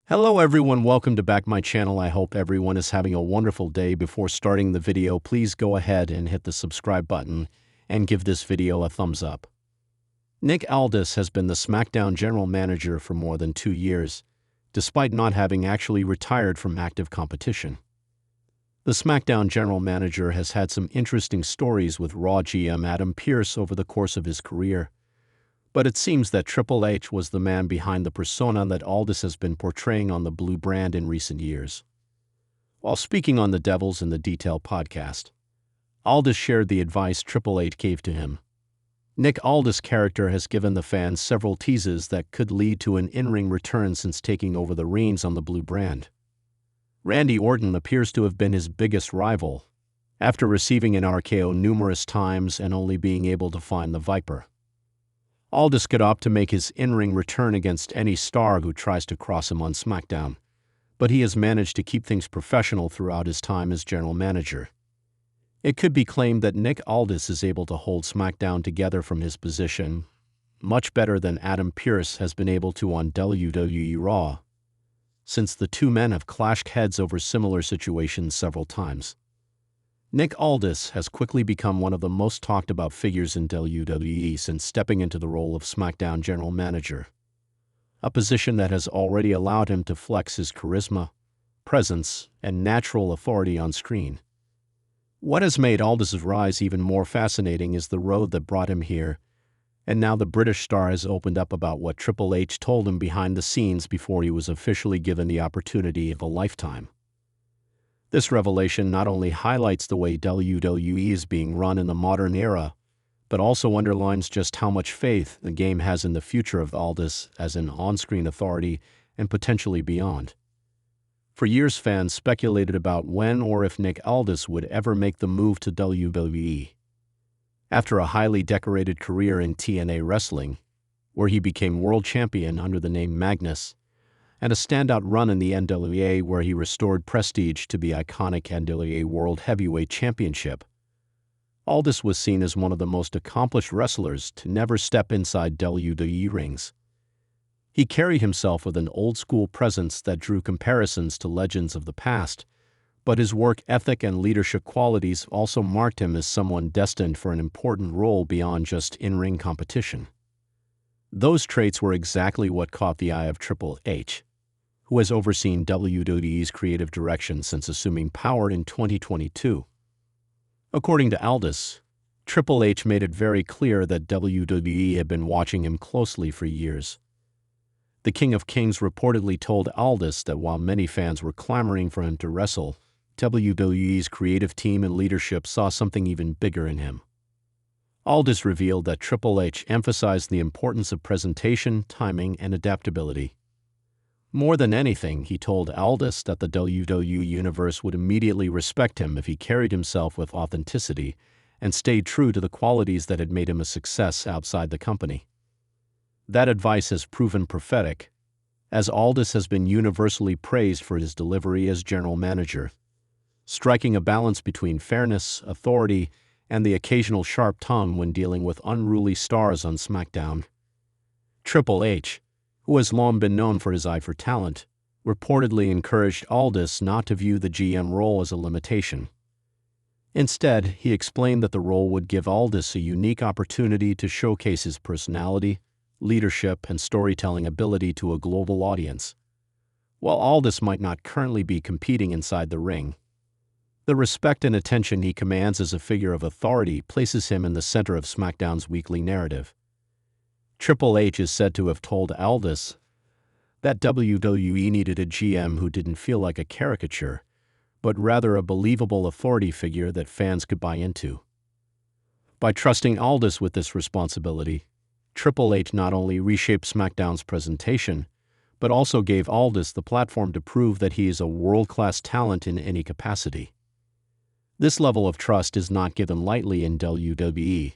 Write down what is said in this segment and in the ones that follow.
Hello everyone, welcome to back my channel. I hope everyone is having a wonderful day. Before starting the video, please go ahead and hit the subscribe button and give this video a thumbs up. Nick Aldis has been the SmackDown general manager for more than 2 years, despite not having actually retired from active competition. The SmackDown general manager has had some interesting stories with Raw GM Adam Pearce over the course of his career, but it seems that Triple H was the man behind the persona that Aldis has been portraying on the Blue brand in recent years. While speaking on the Devils in the Detail podcast, Aldis shared the advice Triple H gave to him. Nick Aldis' character has given the fans several teases that could lead to an in-ring return since taking over the reins on the Blue brand. Randy Orton appears to have been his biggest rival, after receiving an RKO numerous times and only being able to find the Viper. Aldis could opt to make his in-ring return against any star who tries to cross him on SmackDown, but he has managed to keep things professional throughout his time as general manager. It could be claimed that Nick Aldis is able to hold SmackDown together from his position, much better than Adam Pearce has been able to on WWE Raw, since the two men have clashed heads over similar situations several times. Nick Aldis has quickly become one of the most talked about figures in WWE since stepping into the role of SmackDown general manager, a position that has already allowed him to flex his charisma, presence, and natural authority on screen. What has made Aldis' rise even more fascinating is the road that brought him here, and now the British star has opened up about what Triple H told him behind the scenes before he was officially given the opportunity of a lifetime. This revelation not only highlights the way WWE is being run in the modern era, but also underlines just how much faith the game has in the future of Aldis as an on-screen authority and potentially beyond. For years, fans speculated about when or if Nick Aldis would ever make the move to WWE. After a highly decorated career in TNA wrestling, where he became world champion under the name Magnus, and a standout run in the NWA where he restored prestige to the iconic NWA World Heavyweight Championship, Aldis was seen as one of the most accomplished wrestlers to never step inside WWE rings. He carried himself with an old-school presence that drew comparisons to legends of the past, but his work ethic and leadership qualities also marked him as someone destined for an important role beyond just in-ring competition. Those traits were exactly what caught the eye of Triple H, who has overseen WWE's creative direction since assuming power in 2022. According to Aldis, Triple H made it very clear that WWE had been watching him closely for years. The King of Kings reportedly told Aldis that while many fans were clamoring for him to wrestle, WWE's creative team and leadership saw something even bigger in him. Aldis revealed that Triple H emphasized the importance of presentation, timing, and adaptability. More than anything, he told Aldis that the WWE Universe would immediately respect him if he carried himself with authenticity and stayed true to the qualities that had made him a success outside the company. That advice has proven prophetic, as Aldis has been universally praised for his delivery as general manager, striking a balance between fairness, authority, and the occasional sharp tongue when dealing with unruly stars on SmackDown. Triple H, who has long been known for his eye for talent, reportedly encouraged Aldis not to view the GM role as a limitation. Instead, he explained that the role would give Aldis a unique opportunity to showcase his personality, leadership, and storytelling ability to a global audience. While Aldis might not currently be competing inside the ring, the respect and attention he commands as a figure of authority places him in the center of SmackDown's weekly narrative. Triple H is said to have told Aldis that WWE needed a GM who didn't feel like a caricature, but rather a believable authority figure that fans could buy into. By trusting Aldis with this responsibility, Triple H not only reshaped SmackDown's presentation, but also gave Aldis the platform to prove that he is a world-class talent in any capacity. This level of trust is not given lightly in WWE,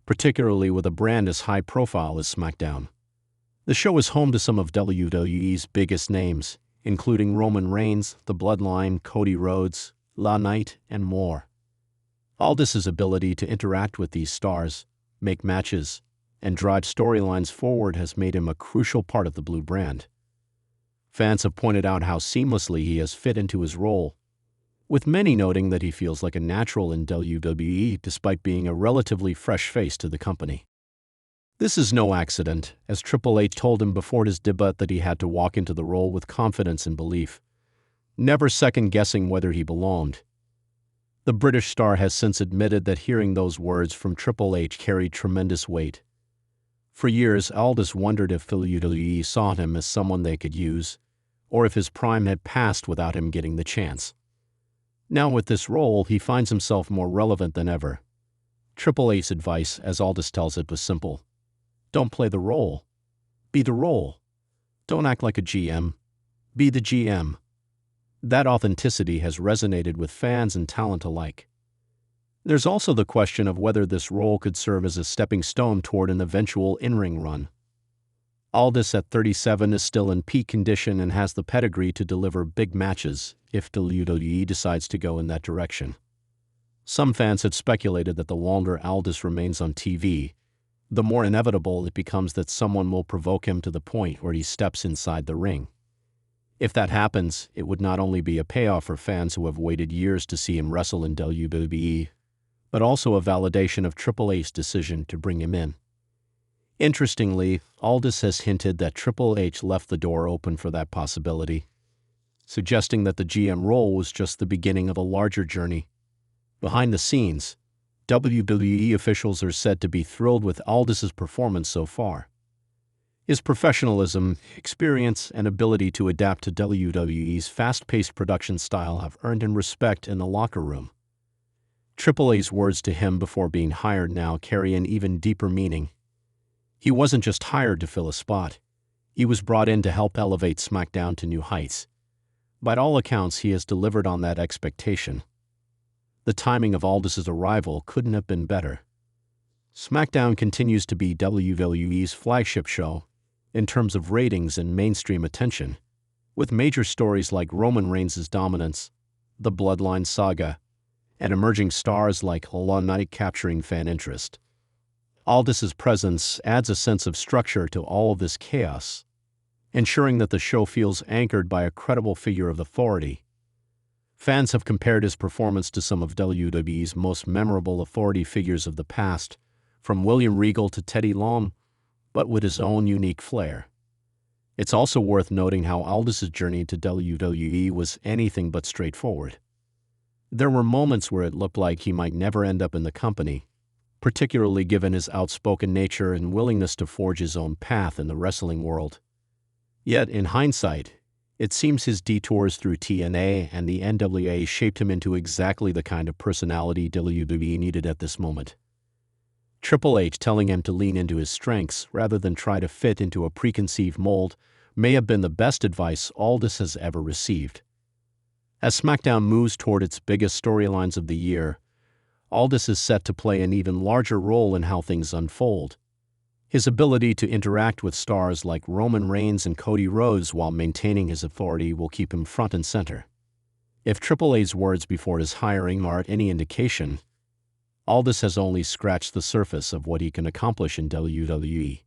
particularly with a brand as high-profile as SmackDown. The show is home to some of WWE's biggest names, including Roman Reigns, The Bloodline, Cody Rhodes, LA Knight, and more. Aldis' ability to interact with these stars, make matches, and drive storylines forward has made him a crucial part of the Blue brand. Fans have pointed out how seamlessly he has fit into his role, with many noting that he feels like a natural in WWE despite being a relatively fresh face to the company. This is no accident, as Triple H told him before his debut that he had to walk into the role with confidence and belief, never second-guessing whether he belonged. The British star has since admitted that hearing those words from Triple H carried tremendous weight. For years, Aldis wondered if WWE saw him as someone they could use, or if his prime had passed without him getting the chance. Now with this role, he finds himself more relevant than ever. Triple H's advice, as Aldis tells it, was simple. Don't play the role. Be the role. Don't act like a GM. Be the GM. That authenticity has resonated with fans and talent alike. There's also the question of whether this role could serve as a stepping stone toward an eventual in-ring run. Aldis at 37 is still in peak condition and has the pedigree to deliver big matches if WWE decides to go in that direction. Some fans have speculated that the longer Aldis remains on TV, the more inevitable it becomes that someone will provoke him to the point where he steps inside the ring. If that happens, it would not only be a payoff for fans who have waited years to see him wrestle in WWE, but also a validation of Triple H's decision to bring him in. Interestingly, Aldis has hinted that Triple H left the door open for that possibility, suggesting that the GM role was just the beginning of a larger journey. Behind the scenes, WWE officials are said to be thrilled with Aldis's performance so far. His professionalism, experience, and ability to adapt to WWE's fast-paced production style have earned him respect in the locker room. Triple H's words to him before being hired now carry an even deeper meaning. He wasn't just hired to fill a spot. He was brought in to help elevate SmackDown to new heights. By all accounts, he has delivered on that expectation. The timing of Aldis's arrival couldn't have been better. SmackDown continues to be WWE's flagship show in terms of ratings and mainstream attention, with major stories like Roman Reigns' dominance, the Bloodline saga, and emerging stars like LA Knight capturing fan interest. Aldis's presence adds a sense of structure to all of this chaos, ensuring that the show feels anchored by a credible figure of authority. Fans have compared his performance to some of WWE's most memorable authority figures of the past, from William Regal to Teddy Long, but with his own unique flair. It's also worth noting how Aldis's journey to WWE was anything but straightforward. There were moments where it looked like he might never end up in the company, particularly given his outspoken nature and willingness to forge his own path in the wrestling world. Yet, in hindsight, it seems his detours through TNA and the NWA shaped him into exactly the kind of personality WWE needed at this moment. Triple H telling him to lean into his strengths rather than try to fit into a preconceived mold may have been the best advice Aldis has ever received. As SmackDown moves toward its biggest storylines of the year, Aldis is set to play an even larger role in how things unfold. His ability to interact with stars like Roman Reigns and Cody Rhodes while maintaining his authority will keep him front and center. If Triple H's words before his hiring are any indication, Aldis has only scratched the surface of what he can accomplish in WWE.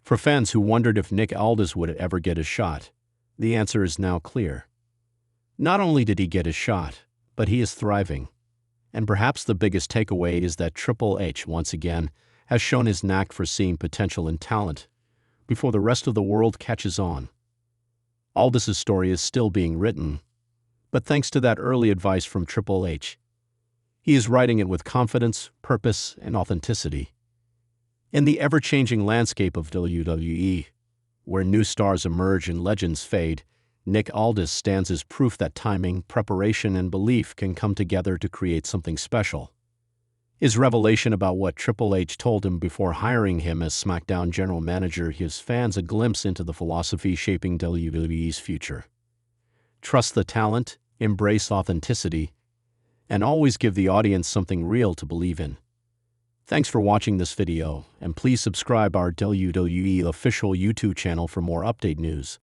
For fans who wondered if Nick Aldis would ever get a shot, the answer is now clear. Not only did he get a shot, but he is thriving. And perhaps the biggest takeaway is that Triple H, once again, has shown his knack for seeing potential and talent before the rest of the world catches on. Aldis's story is still being written, but thanks to that early advice from Triple H, he is writing it with confidence, purpose, and authenticity. In the ever-changing landscape of WWE, where new stars emerge and legends fade, Nick Aldis stands as proof that timing, preparation, and belief can come together to create something special. His revelation about what Triple H told him before hiring him as SmackDown general manager gives fans a glimpse into the philosophy shaping WWE's future. Trust the talent, embrace authenticity, and always give the audience something real to believe in. Thanks for watching this video, and please subscribe our WWE official YouTube channel for more update news.